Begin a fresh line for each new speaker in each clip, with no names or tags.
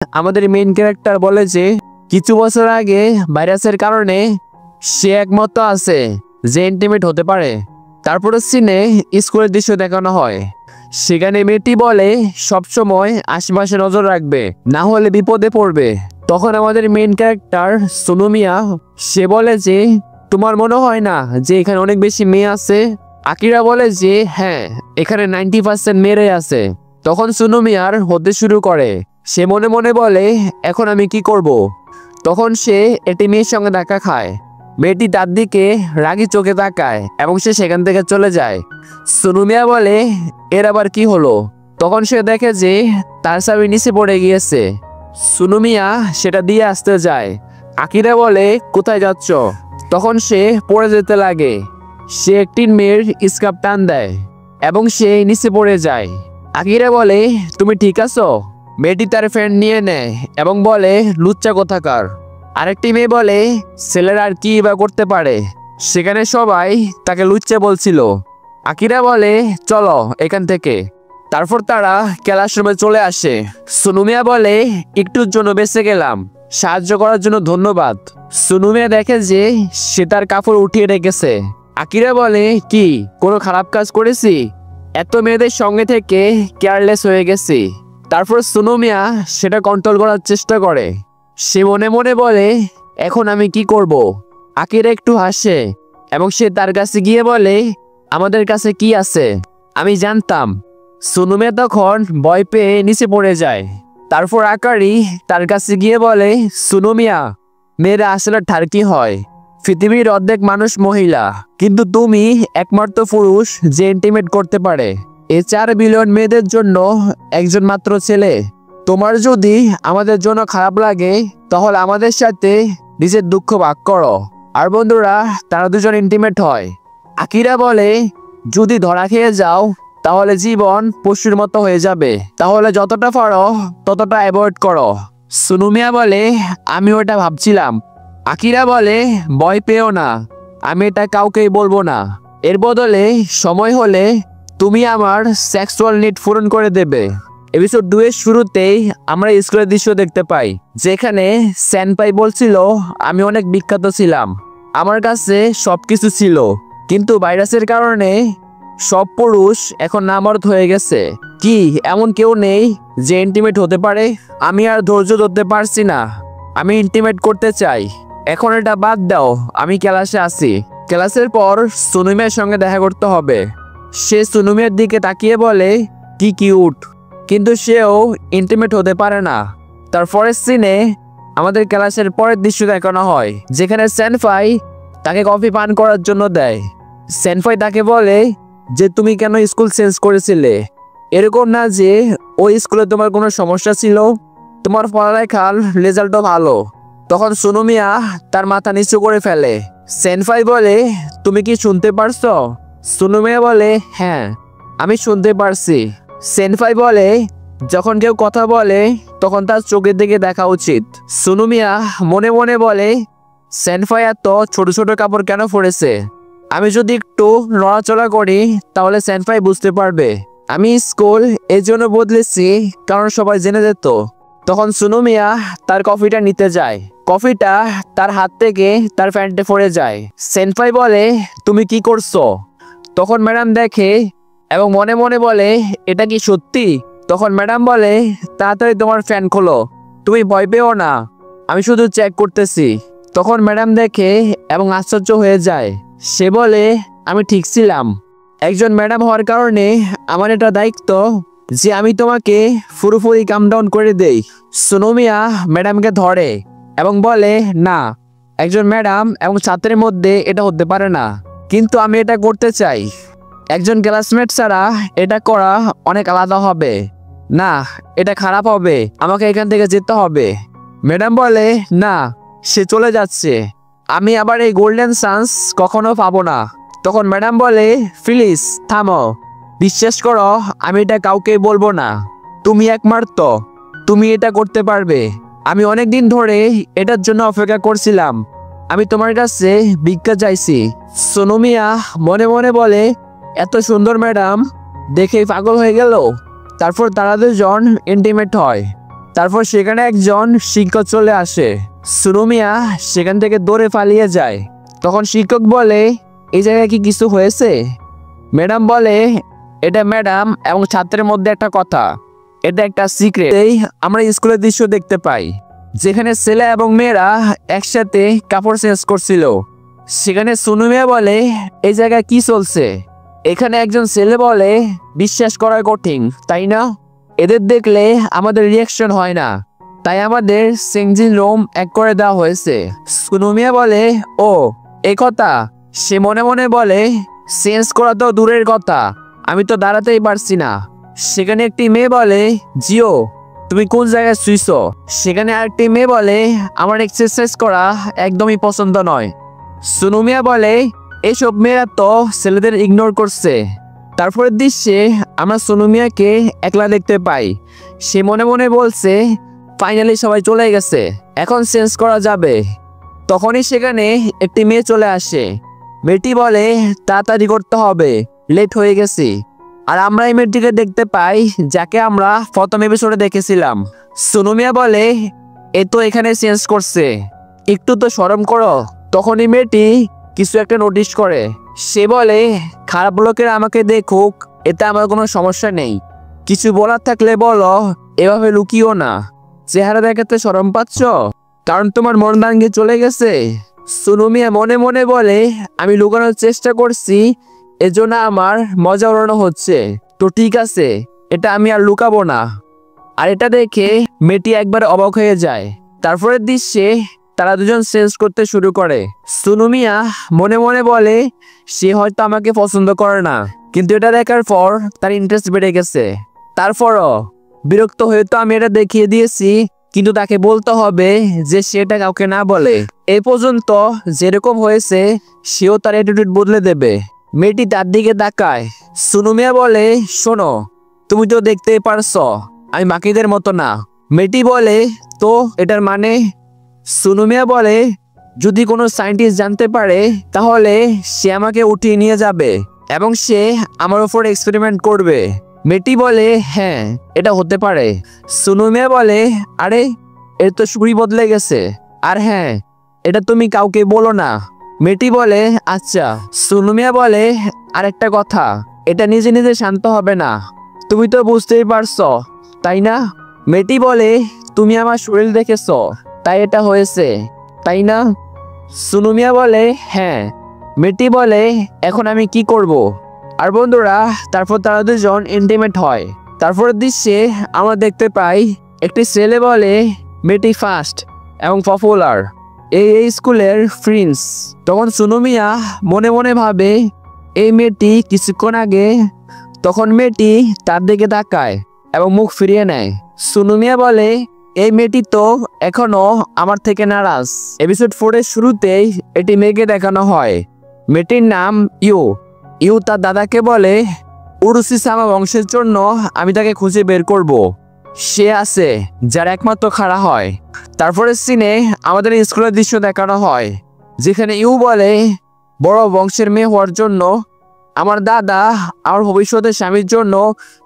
আমাদের main character বলে যে কিছু বছর আগে ভাইরাসের কারণে সে একমত আছে যে ইন্টিমেট হতে পারে। তারপরে সিনে স্কুলের দৃশ্য দেখানো হয়, সেখানে মেয়েটি বলে সবসময় আশেপাশে নজর রাখবে, না হলে বিপদে পড়বে। তখন আমাদের মেইন ক্যারেক্টার সোনুমিয়া সে বলে যে তোমার মনে হয় না যে এখানে অনেক বেশি মেয়ে আছে? আকিরা বলে যে হ্যাঁ, এখানে 90% মেয়েরাই আছে। তখন সোনুমিয়ার হতে শুরু করে, সে মনে মনে বলে এখন আমি কি করব। তখন সে একটি মেয়ের সঙ্গে দেখা খায়, মেয়েটি তার দিকে রাগী চোখে তাকায় এবং সে সেখান থেকে চলে যায়। সোনুমিয়া বলে এর আবার কি হলো? তখন সে দেখে যে তার চাবি নিচে পড়ে গিয়েছে। সোনুমিয়া সেটা দিয়ে আসতে যায়। আকিরা বলে কোথায় যাচ্ছ? তখন সে পড়ে যেতে লাগে। সে একটি মেয়ের স্কার্ফ টান দেয় এবং সে নিচে পড়ে যায়। আকিরা বলে তুমি ঠিক আছো? মেয়েটি তার ফ্রেন্ড নিয়ে নেয় এবং বলে লুচ্চা কোথাকার। আরেকটি মেয়ে বলে ছেলেরা আর কি বা করতে পারে। সেখানে সবাই তাকে লুচ্চা বলছিল। আকিরা বলে চলো এখান থেকে। তারপর তারা ক্লাসরুমে চলে আসে। সোনুমিয়া বলে একটুর জন্য বেঁচে গেলাম, সাহায্য করার জন্য ধন্যবাদ। সোনুমিয়া দেখে যে সে তার কাপড় উঠিয়ে রেখেছে। আকিরা বলে কি কোনো খারাপ কাজ করেছি? এত মেয়েদের সঙ্গে থেকে কেয়ারলেস হয়ে গেছি। তারপর সোনুমিয়া সেটা কন্ট্রোল করার চেষ্টা করে। সে মনে মনে বলে এখন আমি কি করব? আকিরা একটু হাসে এবং সে তার কাছে গিয়ে বলে আমাদের কাছে কি আছে? আমি জানতাম। সোনুমিয়া তখন ভয় পেয়ে নিচে পড়ে যায়। তারপর আকারি তার কাছে গিয়ে বলে সোনুমিয়া, মেয়েরা আসলে ঠারকি হয়। পৃথিবীর অর্ধেক মানুষ মহিলা, কিন্তু তুমি একমাত্র পুরুষ যে ইন্টিমেট করতে পারে। এই 4 বিলিয়ন মেয়েদের জন্য একজন মাত্র ছেলে। তোমার যদি আমাদের জন্য খারাপ লাগে তাহলে আমাদের সাথে নিজের দুঃখ ভাগ করো। আর বন্ধুরা তারা দুজন ইন্টিমেট হয়। আকিরা বলে যদি ধরা খেয়ে যাও তাহলে জীবন পশুর মতো হয়ে যাবে, তাহলে যতটা পারো ততটা অ্যাভয়েড করো। সোনুমিয়া বলে আমি ওটা ভাবছিলাম। আকিরা বলে ভয় পেও না, আমি এটা কাউকেই বলবো না। এর বদলে সময় হলে তুমি আমার সেক্সুয়াল নিড পূরণ করে দেবে। এপিসোড 2 এর শুরুতেই আমরা স্কুলের দৃশ্য দেখতে পাই, যেখানে সেনপাই বলছিল আমি অনেক বিখ্যাত ছিলাম, আমার কাছে সবকিছু ছিল, কিন্তু ভাইরাসের কারণে সব পুরুষ এখন নামর্দ হয়ে গেছে। কি এমন কেউ নেই যে ইন্টিমেট হতে পারে? আমি আর ধৈর্য ধরতে পারছি না, আমি ইন্টিমেট করতে চাই। এখন এটা বাদ দাও, আমি ক্লাসে আছি। ক্লাসের পর সোনুমিয়ার সঙ্গে দেখা করতে হবে। সে সোনুমিয়ার দিকে তাকিয়ে বলে কি কিউট, কিন্তু সেও ইন্টিমেট হতে পারে না। তারপরের সিনে আমাদের ক্লাসের পরের দৃশ্য দেখানো হয়, যেখানে সেনফাই তাকে কফি পান করার জন্য দেয়। সেনফাই তাকে বলে যে তুমি কেন স্কুল চেঞ্জ করেছিলে? এরকম না যে ওই স্কুলে তোমার কোনো সমস্যা ছিল, তোমার পড়ালেখার রেজাল্টও ভালো। তখন সোনুমিয়া তার মাথা নিচু করে ফেলে। সেনফাই বলে তুমি কি শুনতে পারছো? সোনুমিয়া বলে হ্যাঁ, আমি শুনতে পারছি। সেনফাই বলে যখন কেউ কথা বলে তখন তার চোখের দিকে দেখা উচিত। সোনুমিয়া মনে মনে বলে সেনফাই এত ছোট ছোট কাপড় কেন পরেছে? আমি যদি একটু নড়াচড়া করি তাহলে সেনফাই বুঝতে পারবে। আমি স্কুল এই জন্য বদলেছি কারণ সবাই জেনে যেত। তখন সোনুমিয়া তার কফিটা নিতে যায়, কফিটা তার হাত থেকে তার প্যান্টে পড়ে যায়। সেনফাই বলে তুমি কি করছো? তখন ম্যাডাম দেখে এবং মনে মনে বলে এটা কি সত্যি? তখন ম্যাডাম বলে তাড়াতাড়ি তোমার ফ্যান খোলো, তুমি ভয় পেও না, আমি শুধু চেক করতেছি। তখন ম্যাডাম দেখে এবং আশ্চর্য হয়ে যায়। সে বলে আমি ঠিক ছিলাম, একজন ম্যাডাম হওয়ার কারণে আমার এটা দায়িত্ব যে আমি তোমাকে পুরোপুরি কাম ডাউন করে দেই। সোনুমিয়া ম্যাডামকে ধরে এবং বলে না, একজন ম্যাডাম এবং ছাত্রের মধ্যে এটা হতে পারে না, কিন্তু আমি এটা করতে চাই। একজন ক্লাসমেট ছাড়া এটা করা অনেক আলাদা হবে। না, এটা খারাপ হবে, আমাকে এখান থেকে যেতে হবে। ম্যাডাম বলে না, সে চলে যাচ্ছে, আমি আবার এই গোল্ডেন চান্স কখনো পাবো না। তখন ম্যাডাম বলে প্লিজ থামো, বিশ্বাস করো আমি এটা কাউকে বলবো না, তুমি একমাত্র তুমি এটা করতে পারবে। আমি অনেক দিন ধরে এটার জন্য অপেক্ষা করছিলাম, আমি তোমার কাছে ভিক্ষা চাইছি। সোনুমিয়া মনে মনে বলে এত সুন্দর ম্যাডাম দেখে পাগল হয়ে গেল। তারপর তারা দুজন ইন্টিমেট হয়। তারপর সেখানে একজন শিক্ষক চলে আসে। সুনুমিয়া সেখান থেকে দৌড়ে পালিয়ে যায়। তখন শিক্ষক বলে, এই জায়গায় কি কিছু হয়েছে? ম্যাডাম বলে, এটা ম্যাডাম এবং ছাত্রের মধ্যে একটা কথা, এটা একটা সিক্রেট। এই আমরা স্কুলের দৃশ্য দেখতে পাই যেখানে ছেলে এবং মেয়েরা একসাথে কাপড় চেঞ্জ করছিল। সেখানে সুনুমিয়া বলে, এই জায়গায় কি চলছে? এখানে একজন ছেলে বলে, বিশ্বাস করা কঠিন তাই না? এদের দেখলে আমাদের রিয়াকশন হয় না, তাই আমাদের চেঞ্জিং রুম এক করে দেওয়া হয়েছে। সুনুমিয়া বলে, ও এ কথা। সে মনে মনে বলে, চেঞ্জ করা তো দূরের কথা, আমি তো দাঁড়াতেই পারছি না। সেখানে একটি মেয়ে বলে, জিও তুমি কোন জায়গায় শুইছো? সেখানে আরেকটি মেয়ে বলে, আমার এক্সারসাইজ করা একদমই পছন্দ নয়। সুনুমিয়া বলে, এইসব মেয়েরা তো ছেলেদের ইগনোর করছে। তারপরের দৃশ্যে আমরা সুনুমিয়াকে একলা দেখতে পাই। সে মনে মনে বলছে, ফাইনালি সবাই চলে গেছে, এখন চেঞ্জ করা যাবে। তখনই সেখানে একটি মেয়ে চলে আসে। মেয়েটি বলে, তাড়াতাড়ি করতে হবে, লেট হয়ে গেছি। আর আমরা এই মেয়েটিকে দেখতে পাই যাকে আমরা প্রথম এপিসোডে দেখেছিলাম। সুনুমিয়া বলে, এ তো এখানে চেঞ্জ করছে, একটু তো শরম করো। তখন এই মেয়েটি কিছু একটা নোটিশ করে। সে বলে, খারাপ লোকেরা আমাকে দেখুক, এতে আমার কোনো সমস্যা নেই, কিছু বলার থাকলে বলো, এভাবে লুকিও না। চেহারা দেখাতে শরম পাচ্ছ কারণ তোমার মন ভাঙে চলে গেছে? সুনুমিয়া মনে মনে বলে, আমি লুকানোর চেষ্টা করছি, এজন্য আমার মজা উড়ানো হচ্ছে, তো ঠিক আছে, এটা আমি আর লুকাবো না। আর এটা দেখে মেয়েটি একবার অবাক হয়ে যায়। তারপরের দৃশ্যে তারা দুজন চেঞ্জ করতে শুরু করে। সুনুমিয়া মনে মনে বলে, সে হয়তো আমাকে পছন্দ করে না, কিন্তু এটা দেখার পর তার ইন্টারেস্ট বেড়ে গেছে। তারপরও বিরক্ত হয়ে তো আমি এটা দেখিয়ে দিয়েছি, কিন্তু তাকে বলতে হবে যে সেটা কাউকে না বলে। এই পর্যন্ত যেরকম হয়েছে সেও তার অ্যাটিটিউড বদলে দেবে। মেয়েটি তার দিকে তাকায়। সুনুমিয়া বলে, শোনো, তুমি তো দেখতেই পারছো আমি বাকিদের মতো না। মেয়েটি বলে, তো এটার মানে? সুনুমিয়া বলে, যদি কোনো সায়েন্টিস্ট জানতে পারে তাহলে সে আমাকে উঠিয়ে নিয়ে যাবে এবং সে আমার উপর এক্সপেরিমেন্ট করবে। মেয়েটি বলে, হ্যাঁ এটা হতে পারে। সুনুমিয়া বলে, আরে এর তো সুরি বদলে গেছে, আর হ্যাঁ এটা তুমি কাউকে বলো না। মেয়েটি বলে, আচ্ছা। সুনুমিয়া বলে, আরেকটা কথা, এটা নিজে নিজে শান্ত হবে না, তুমি তো বুঝতেই পারছো তাই না? মেয়েটি বলে, তুমি আমার শরীর দেখেছো তাই এটা হয়েছে তাই না? সুনুমিয়া বলে, হ্যাঁ। মেয়েটি বলে, এখন আমি কি করব? আর বন্ধুরা, তারপর তারা দুজন ইন্টিমেট হয়। তারপর দৃশ্যে আমরা দেখতে পাই একটি ছেলে বলে, মেয়েটি ফাস্ট এবং পপুলার, এই স্কুলের প্রিন্স। তখন সুনুমিয়া মনে মনে ভাবে, এই মেয়েটি কিছুক্ষণ আগে। তখন মেয়েটি তার দিকে তাকায় এবং মুখ ফিরিয়ে নেয়। সুনুমিয়া বলে, এই মেয়েটি তো এখনো আমার থেকে নারাজ। এপিসোড 4 এর শুরুতেই এটি মেয়েকে দেখানো হয়। মেয়েটির নাম ইউ তার দাদাকে বলে, উরুসি সামা বংশের জন্য আমি তাকে খুঁজে বের করব। সে আছে যার একমাত্র খাড়া হয়। তারপরে সিনে আমাদের স্কুলের দৃশ্য দেখানো হয় যেখানে ইউ বলে, বড় বংশের মেয়ে হওয়ার জন্য আমার দাদা আমার ভবিষ্যতের স্বামীর জন্য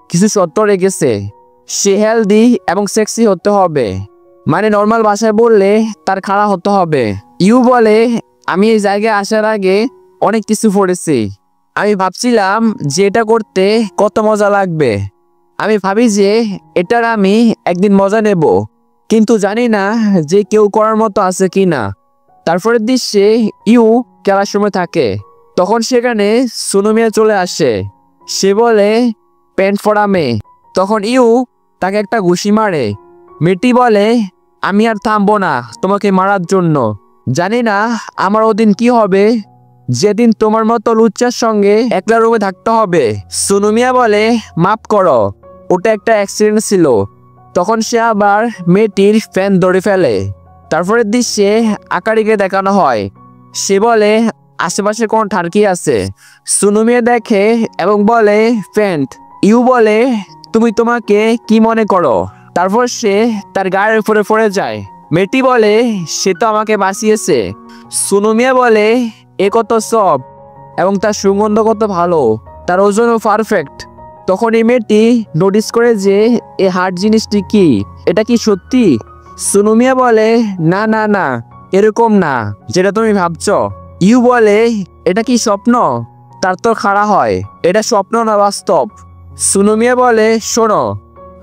কিছু শর্ত রেখেছে। সে হেলদি এবং সেক্সি হতে হবে, মানে নর্মাল ভাষায় বললে তার খাড়া হতে হবে। ইউ বলে, আমি এই জায়গায় আসার আগে অনেক কিছু পড়েছি। আমি ভাবছিলাম যে এটা করতে কত মজা লাগবে। আমি ভাবি যে এটার আমি একদিন মজা নেব, কিন্তু জানি না যে কেউ করার মতো আছে কি না। তারপরের দৃশ্যে ইউ খেলার সময় থাকে। তখন সেখানে সুনুমিয়া চলে আসে। সে বলে, প্যান্ট পরা মেয়ে। তখন ইউ তাকে একটা ঘুষি মারে। মেয়েটি বলে, আমি আর থামবো না তোমাকে মারার জন্য। জানি না আমার ওদিন কি হবে, যেদিন তোমার মতো লুচ্চার সঙ্গে একলা রুমে থাকতে হবে। সুনুমিয়া বলে, মাফ করো, ওটা একটা অ্যাক্সিডেন্ট ছিল। তখন সে আবার মেয়েটির ফ্যান ধরে ফেলে। তারপরের দৃশ্যে আকারিকে দেখানো হয়। সে বলে, আশেপাশে কোন ঠারকি আছে? সুনুমিয়া দেখে এবং বলে, ফ্যান্ট। ইউ বলে, তুমি তোমাকে কি মনে করো? তারপর সে তার গায়ের উপরে পড়ে যায়। মেয়েটি বলে, সে তো আমাকে বাঁচিয়েছে। সুনুমিয়া বলে, এ কত সব এবং তার সুগন্ধ কত ভালো, তার ওজনও পারফেক্ট। তখন এই মেয়েটি নোটিস করে যে এই হার্ট জিনিসটি কি, এটা কি সত্যি? সুনুমিয়া বলে, না না না, এরকম না যেটা তুমি ভাবছো। ইউ বলে, এটা কি স্বপ্ন? তার তো খাড়া হয়, এটা স্বপ্ন না বাস্তব? সুনুমিয়া বলে, শোনো,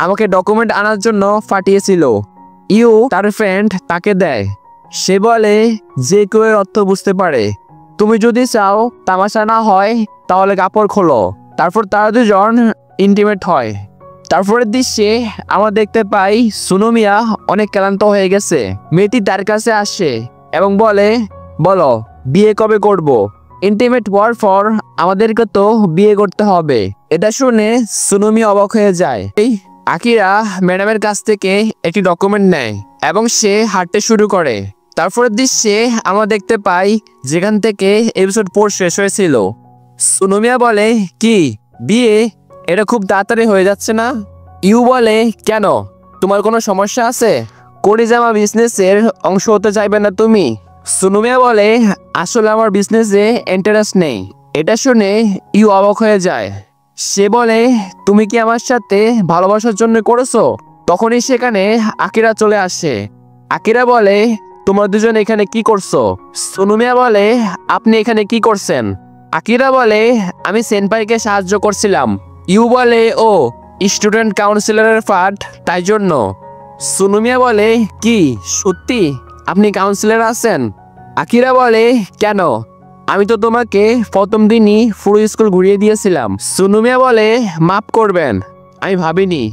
আমাকে ডকুমেন্ট আনার জন্য পাঠিয়েছিল। ইউ তার ফ্রেন্ড তাকে দেয়। সে বলে যে কেউ এর অর্থ বুঝতে পারে। তুমি যদি চাও তামাশা না হয় তাহলে কাপড় খোলো। তারপর তারা দুজন ইন্টিমেট হয়। তারপরের দৃশ্যে আমরা দেখতে পাই সুনুমিয়া অনেক ক্লান্ত হয়ে গেছে। মেয়েটি তার কাছে আসে এবং বলে, বলো বিয়ে কবে করব? ইন্টিমেট হওয়ার পর আমাদেরকে তো বিয়ে করতে হবে। এটা শুনে সুনুমিয়া অবাক হয়ে যায়। আকিরা ম্যাডামের কাছ থেকে একটি ডকুমেন্ট নেয় এবং সে হাঁটতে শুরু করে। তারপরের দৃশ্যে আমরা দেখতে পাই যেখান থেকে এপিসোড 4 শেষ হয়েছিল। সুনুমিয়া বলে, কি বিয়ে? এটা খুব তাড়াতাড়ি হয়ে যাচ্ছে না? ইউ বলে, কেন, তোমার কোনো সমস্যা আছে? করিজামা বিজনেসের অংশ হতে চাইবে না তুমি? সুনুমিয়া বলে, আসলে আমার বিজনেসে ইন্টারেস্ট নেই। এটা শুনে ইউ অবাক হয়ে যায়। সে বলে, তুমি কি আমার সাথে ভালোবাসার জন্য করেছো? তখনই সেখানে আকিরা চলে আসে। আকিরা বলে, তোমরা দুজন এখানে কি করছো? সুনুমিয়া বলে, আপনি এখানে কি করছেন? আকিরা বলে, আমি সেনপাইকে সাহায্য করছিলাম। ইউ বলে, ও স্টুডেন্ট কাউন্সিলরের পার্ট, তাই জন্য। সুনুমিয়া বলে, কি সত্যি আপনি কাউন্সিলর আছেন? আকিরা বলে, কেন, আমি তো তোমাকে প্রথম দিনই পুরো স্কুল ঘুরিয়ে দিয়েছিলাম। সুনুমিয়া বলে, মাফ করবেন, আমি ভাবিনি।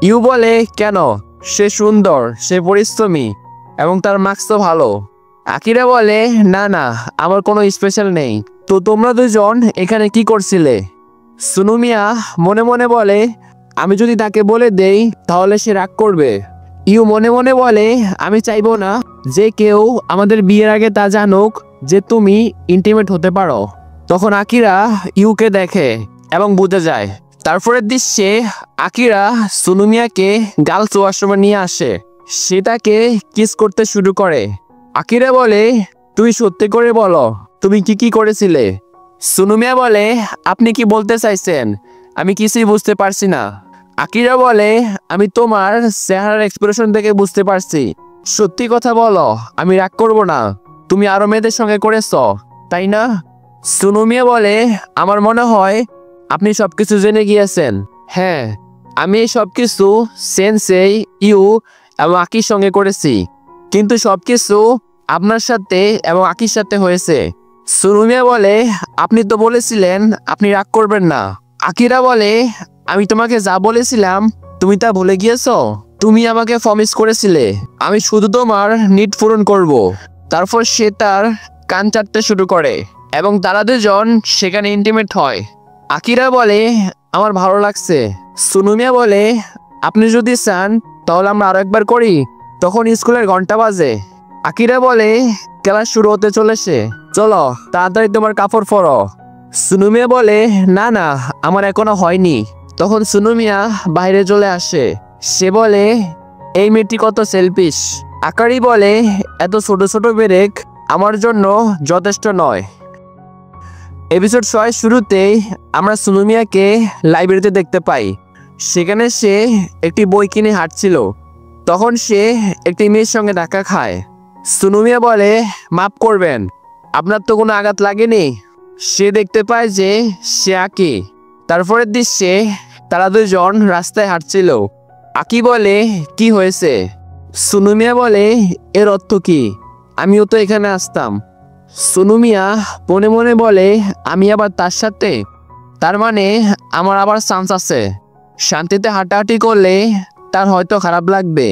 ইউ বলে, কেন, সে সুন্দর, সে পরিশ্রমী এবং তার মার্কস তো ভালো। আকিরা বলে, না না, আমার কোনো স্পেশাল নেই। তো তোমরা দুজন এখানে কি করছিলে? সুনুমিয়া মনে মনে বলে, আমি যদি তাকে বলে দেই তাহলে সে রাগ করবে। ইউ মনে মনে বলে, আমি চাইবো না যে কেউ আমাদের বিয়ের আগে তা জানুক যে তুমি ইন্টিমেট হতে পারো। তখন আকিরা ইউকে দেখে এবং বুঝে যায়। তারপরের দৃশ্যে আকিরা সুনুমিয়াকে গার্লস ওয়াশরুমে নিয়ে আসে। সে তাকে কিস করতে শুরু করে। আকিরা বলে, তুই সত্যি করে বলো তুমি কি কি করেছিলে? সুনুমিয়া বলে, আপনি কি বলতে চাইছেন? আমি কিছুই বুঝতে পারছি না। আকিরা বলে, আমি তোমার চেহারার এক্সপ্রেশন থেকে বুঝতে পারছি। সত্যি কথা বলো, আমি রাগ করব না। তুমি আরো মেয়েদের সঙ্গে করেছো, তাই না? সুনুমিয়া বলে, আমার মনে হয় আপনি সবকিছু জেনে গিয়েছেন। হ্যাঁ, আমি এই সবকিছু সেন্সেই, ইউ এবং আকির সঙ্গে করেছি, কিন্তু সবকিছু আপনার সাথে এবং আকির সাথে হয়েছে। সুনুমিয়া বলে, আপনি তো বলেছিলেন আপনি রাগ করবেন না। আকিরা বলে, আমি তোমাকে যা বলেছিলাম তুমি তা ভুলে গিয়েছো? তুমি আমাকে প্রমিস করেছিলে আমি শুধু তোমার নিড পূরণ করব। তারপর সে তার কান চাটতে শুরু করে এবং তারা দুজন সেখানে ইন্টিমেট হয়। আকিরা বলে, আমার ভালো লাগছে। সুনুমিয়া বলে, আপনি যদি চান তাহলে আমরা আরো একবার করি। তখন স্কুলের ঘন্টা বাজে। আকিরা বলে, ক্লাস শুরু হতে চলেছে, চলো তাড়াতাড়ি তোমার কাপড় পরো। সুনুমিয়া বলে, না না, আমার এখনো হয়নি। তখন সুনুমিয়া বাইরে চলে আসে। সে বলে, এই মেয়েটি কত সেলফিশ। আকারি বলে, এত ছোট ছোট ব্রেক আমার জন্য যথেষ্ট নয়। এপিসোড 6 শুরুতেই আমরা সুনুমিয়াকে লাইব্রেরিতে দেখতে পাই। সেখানে সে একটি বই কিনে হাঁটছিল। তখন সে একটি মেয়ের সঙ্গে ধাক্কা খায়। সুনুমিয়া বলে, মাফ করবেন, আপনার তো কোনো আঘাত লাগেনি। সে দেখতে পায় যে সে আকি। তারপরের দৃশ্যে তারা দুজন রাস্তায় হাঁটছিল। আকি বলে, কি হয়েছে? সুনুমিয়া বলে, এর অর্থ কি? আমিও তো এখানে আসতাম। সুনুমিয়া মনে মনে বলে, আমি আবার তার সাথে? তার মানে আমার আবার চান্স আছে। শান্তিতে হাঁটাহাঁটি করলে তার হয়তো খারাপ লাগবে,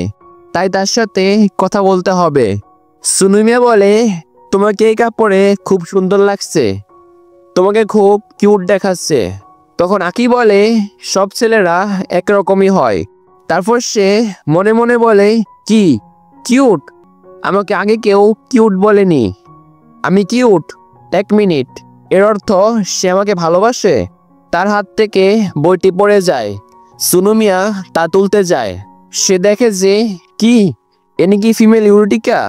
তাই তার সাথে কথা বলতে হবে। সুনুমিয়া বলে, তোমাকে এই কাপড়ে খুব সুন্দর লাগছে, তোমাকে খুব কিউট দেখাচ্ছে। তখন আকি বলে, সব ছেলেরা একরকমই হয়। তারপর সে মনে মনে বলে, কি কিউট? আমাকে আগে কেউ কিউট বলেনি। আমি কিউট? 1 মিনিট, এর অর্থ সে আমাকে ভালোবাসে? তার হাত থেকে বইটি পড়ে যায়। সুনুমিয়া তা তুলতে যায়। সে দেখে যে কি, এনি কি ফিমেল ইউরোটিকা।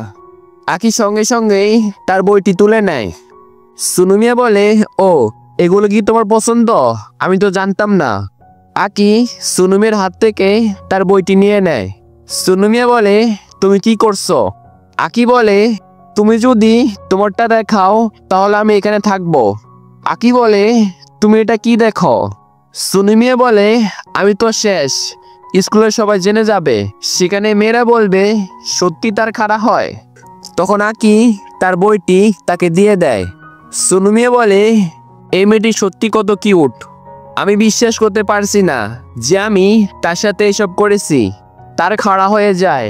আকি সঙ্গে সঙ্গেই তার বইটি তুলে নেয়। সুনুমিয়া বলে, ও এগুলো কি তোমার পছন্দ? আমি তো জানতাম না। আকি সুনুমিয়ার হাত থেকে তার বইটি নিয়ে নেয়। সুনুমিয়া বলে, তুমি কি করছো? আকি বলে, তুমি যদি তোমারটা দেখাও তাহলে আমি এখানে থাকবো। আকি বলে, তুমি এটা কি দেখো? সুনুমিয়া বলে, আমি তো শেষ। স্কুলের সবাই জেনে যাবে, সেখানে মেয়েরা বলবে সত্যি তার খাড়া হয়। তখন আকি তার বইটি তাকে দিয়ে দেয়। সুনুমিয়া বলে, এই মেয়েটি সত্যি কত কিউট। আমি বিশ্বাস করতে পারছি না যে আমি তার সাথে এসব করেছি। তার খাড়া হয়ে যায়।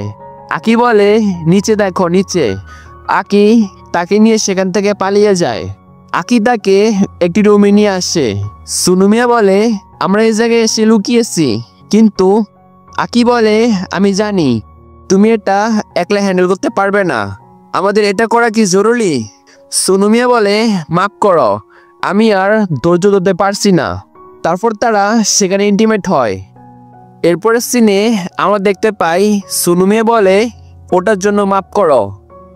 আকি বলে, নিচে দেখো, নিচে। আকি তাকে নিয়ে সেখান থেকে পালিয়ে যায়। আকি তাকে একটি রুমে নিয়ে আসে। সুনুমিয়া বলে, আমরা এই জায়গায় এসে লুকিয়েছি, কিন্তু আকি বলে, আমি জানি তুমি এটা একলা হ্যান্ডেল করতে পারবে না। আমাদের এটা করা কি জরুরি? সুনুমিয়া বলে, মাফ করো, আমি আর ধৈর্য ধরতে পারছি না। তারপর তারা সেখানে ইন্টিমেট হয়। এরপরের সিনে আমরা দেখতে পাই সুনুমিয়া বলে, ওটার জন্য মাফ করো,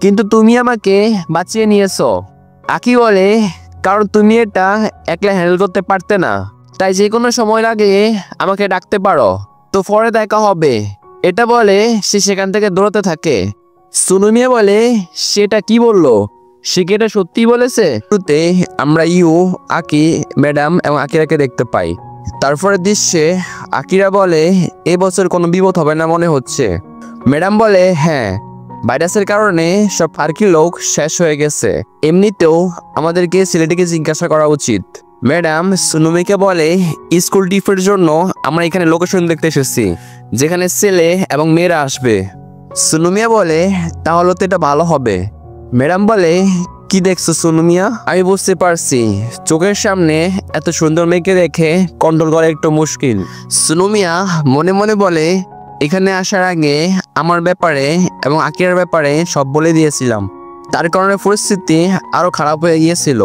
কিন্তু তুমি আমাকে বাঁচিয়ে নিয়েছো। আকি বলে, কারণ তুমি এটা একলা হ্যান্ডেল করতে পারতে না, তাই যে কোনো সময় লাগে আমাকে ডাকতে পারো, তো পরে দেখা হবে। এটা বলে সে সেখান থেকে দৌড়াতে থাকে। সুনুমিয়া বলে, সেটা কি বললো? সে কি এটা সত্যি বলেছে? শুরুতে আমরা আকি, ম্যাডাম এবং আকিরাকে দেখতে পাই। তারপরের দৃশ্যে আকিরা বলে, এবছর কোনো বিপদ হবে না মনে হচ্ছে। ম্যাডাম বলে, হ্যাঁ, ভাইরাসের কারণে সব ফার্কি লোক শেষ হয়ে গেছে। এমনিতেও আমাদেরকে ছেলেটিকে জিজ্ঞাসা করা উচিত। ম্যাডাম সুনুমিকে বলে, স্কুল ট্রিপের জন্য আমরা এখানে লোকেশন দেখতে এসেছি, যেখানে ছেলে এবং মেয়েরা আসবে। সুনুমিয়া বলে, তাহলে তো এটা ভালো হবে। ম্যাডাম বলে, কি দেখছো সুনুমিয়া? আমি বুঝতে পারছি, চোখের সামনে এত সুন্দর মেয়েকে দেখে কন্ট্রোল করা একটু মুশকিল। সুনুমিয়া মনে মনে বলে, এখানে আসার আগে আমার ব্যাপারে এবং আকিরার ব্যাপারে সব বলে দিয়েছিলাম, তার কারণে পরিস্থিতি আরো খারাপ হয়ে গিয়েছিল।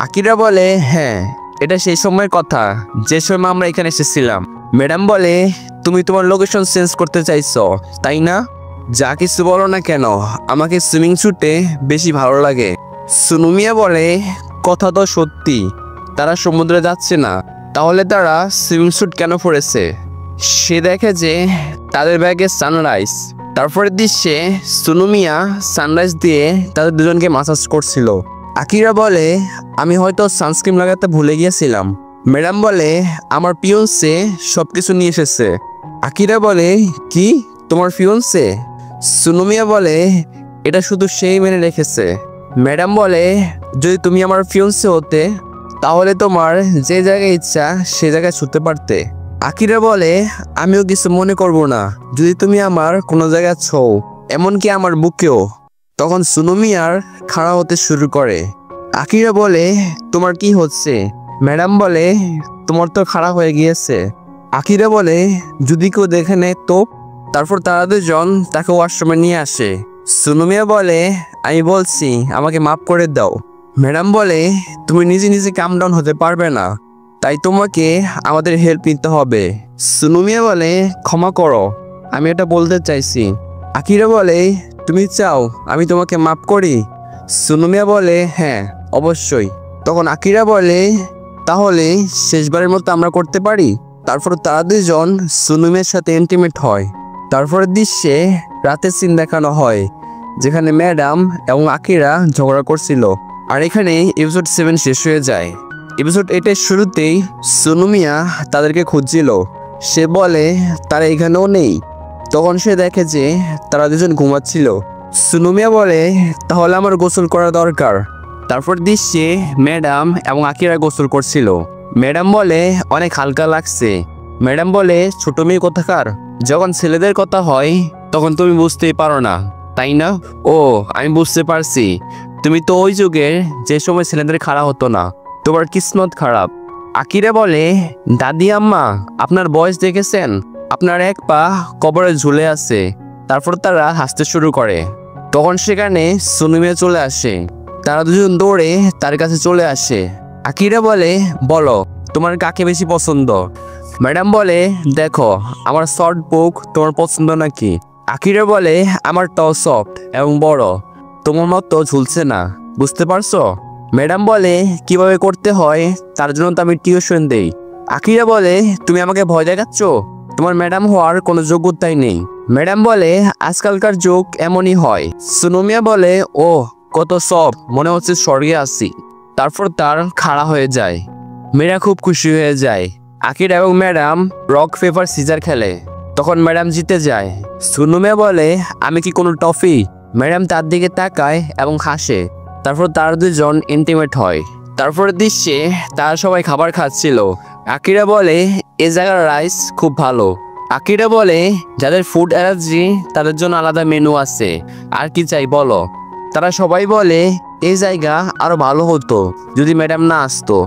আকিরা বলে, হ্যাঁ, এটা সেই সময়ের কথা যে সময় আমরা এখানে এসেছিলাম। ম্যাডাম বলে, তুমি তোমার লোকেশন চেঞ্জ করতে চাইছো, তাই না? যা কিছু বলো না কেন, আমাকে সুইমিং স্যুটে বেশি ভালো লাগে। সুনুমিয়া বলে, কথা তো সত্যি, তারা সমুদ্রে যাচ্ছে না, তাহলে তারা সুইমিং স্যুট কেন পরেছে? সে দেখে যে তাদের ব্যাগে সানরাইজ। তারপরের দৃশ্যে সুনুমিয়া সানরাইজ দিয়ে তাদের দুজনকে মাসাজ করছিল। আকিরা বলে, আমি হয়তো সানস্ক্রিন লাগাতে ভুলে গিয়েছিলাম। ম্যাডাম বলে, আমার ফিয়ন্সে সবকিছু নিয়ে এসেছে। আকিরা বলে, কি, তোমার ফিয়ন্সে? সুনুমিয়া বলে, এটা শুধু সেই মেনে রেখেছে। ম্যাডাম বলে, যদি তুমি আমার ফিয়ন্সে হতে তাহলে তোমার যে জায়গায় ইচ্ছা সে জায়গায় ছুটতে পারতে। আকিরা বলে, আমিও কিছু মনে করব না যদি তুমি আমার কোনো জায়গায় ছৌ, এমনকি আমার বুকেও। তখন সুনুমিয়ার খাড়া হতে শুরু করে। আকিরা বলে, তোমার কি হচ্ছে? ম্যাডাম বলে, তোমার তো খাড়া হয়ে গিয়েছে। আকিরা বলে, যদি কেউ দেখে নেয় তো? তারপর তারা দুজন তাকে ওয়াশরুমে নিয়ে আসে। সুনুমিয়া বলে, আমি বলছি আমাকে মাফ করে দাও। ম্যাডাম বলে, তুমি নিজে নিজে কাম ডাউন হতে পারবে না, তাই তোমাকে আমাদের হেল্প নিতে হবে। সুনুমিয়া বলে, ক্ষমা করো, আমি এটা বলতে চাইছি। আকিরা বলে, তুমি চাও আমি তোমাকে মাফ করি? সুনুমিয়া বলে, হ্যাঁ, অবশ্যই। তখন আকিরা বলে, তাহলে শেষবারের মতো আমরা করতে পারি। তারপর তারা দুজন সুনুমিয়ার সাথে ইন্টিমেট হয়। তারপরের দৃশ্যে রাতের সিন দেখানো হয়, যেখানে ম্যাডাম এবং আকিরা ঝগড়া করছিল। আর এখানে এপিসোড 7 শেষ হয়ে যায়। এপিসোড 8-এর শুরুতেই সুনুমিয়া তাদেরকে খুঁজছিল। সে বলে তারা এখানেও নেই। তখন সে দেখে যে তারা দুজন ঘুমাচ্ছিল। সুনুমিয়া বলে, তাহলে আমার গোসল করা দরকার। তারপর দৃশ্যে ম্যাডাম এবং আকিরা গোসল করছিল। ম্যাডাম বলে, অনেক হালকা লাগছে। ম্যাডাম বলে, ছোট মেয়ে কোথাকার, যখন ছেলেদের কথা হয় তখন তুমি বুঝতেই পারো না, তাই না? ও, আমি বুঝতে পারছি, তুমি তো ওই যুগের যে সময় ছেলেদের খাড়া হতো না, তোমার কিসমত খারাপ। আকিরা বলে, দাদি আম্মা, আপনার বয়স দেখেছেন? আপনার এক পা কবরে ঝুলে আছে। তারপর তারা হাসতে শুরু করে। তখন সেখানে সুনুমিয়া চলে আসে। তারা দুজন দৌড়ে তার কাছে চলে আসে। আকিরা বলে, বলো তোমার কাকে বেশি পছন্দ? ম্যাডাম বলে, দেখো আমার শর্ট বুক তোমার পছন্দ নাকি? আকিরা বলে, আমারটাও সফট এবং বড়, তোমার মতো ঝুলছে না, বুঝতে পারছো? ম্যাডাম বলে, কিভাবে করতে হয় তার জন্য তো আমি টিউশন দেই। আকিরা বলে, তুমি আমাকে ভয় দেখাচ্ছ? তোমার ম্যাডাম হওয়ার কোনো যোগ্যতাই নেই। ম্যাডাম বলে, আজকালকার যুগ এমনই হয়। সুনুমিয়া বলে, ও কত সব, মনে হচ্ছে স্বর্গে আছি। তারপর তার খাড়া হয়ে যায়। মেয়েরা খুব খুশি হয়ে যায়। আকিরা এবং ম্যাডাম রক পেপার সিজার খেলে। তখন ম্যাডাম জিতে যায়। সুনুমিয়া বলে, আমি কি কোনো টফি? ম্যাডাম তার দিকে তাকায় এবং হাসে। তারপর তারা দুজন ইন্টিমেট হয়। তারপরের দৃশ্যে তারা সবাই খাবার খাচ্ছিল। আকিরা বলে, এ জায়গার রাইস খুব ভালো। আকিরা বলে, যাদের ফুড অ্যালার্জি তাদের জন্য আলাদা মেনু আছে, আর কি চাই বলো। তারা সবাই বলে, এই জায়গা আরো ভালো হতো যদি ম্যাডাম না আসতো।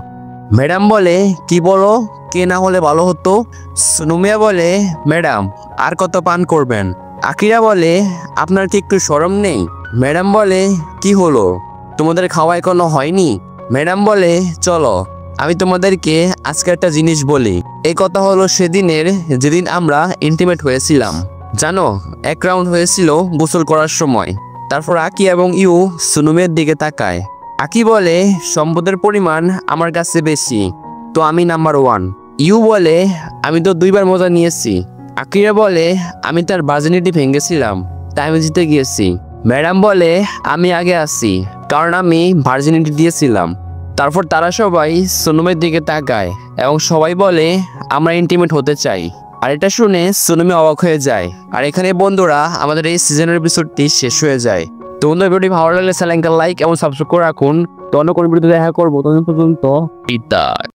ম্যাডাম বলে, কি বলো, কে না হলে ভালো হতো? সুনুমিয়া বলে, ম্যাডাম আর কত পান করবেন? আকিরা বলে, আপনার কি একটু শরম নেই? ম্যাডাম বলে, কি হলো, তোমাদের খাওয়া এখনো হয়নি? ম্যাডাম বলে, চলো আমি তোমাদেরকে আজকে একটা জিনিস বলি। এই কথা হলো সেদিনের, যেদিন আমরা ইন্টিমেট হয়েছিলাম। জানো, এক রাউন্ড হয়েছিল গোসল করার সময়। তারপর আকি এবং ইউ সুনুমের দিকে তাকায়। আকি বলে, সম্পদের পরিমাণ আমার কাছে বেশি, তো আমি নাম্বার 1। ইউ বলে, আমি তো 2বার মজা নিয়েছি। আকিরা বলে, আমি তার ভার্জিনিটি ভেঙেছিলাম, তাই আমি জিতে গিয়েছি। ম্যাডাম বলে, আমি আগে আসি, কারণ আমি ভার্জিনিটি দিয়েছিলাম। তারপর তারা সবাই সুনুমের দিকে তাকায় এবং সবাই বলে, আমরা ইন্টিমেট হতে চাই। আর এটা শুনে সুনুমি অবাক হয়ে যায়। আর এখানে বন্ধুরা আমাদের এই সিজনের এপিসোডটি শেষ হয়ে যায়। তো বন্ধু, ভিডিওটি ভালো লাগলে চ্যানেলটা লাইক এবং সাবস্ক্রাইব করে রাখুন। তো অন্য কোনো ভিডিওতে দেখা করবো, ততদিন পর্যন্ত বিদায়।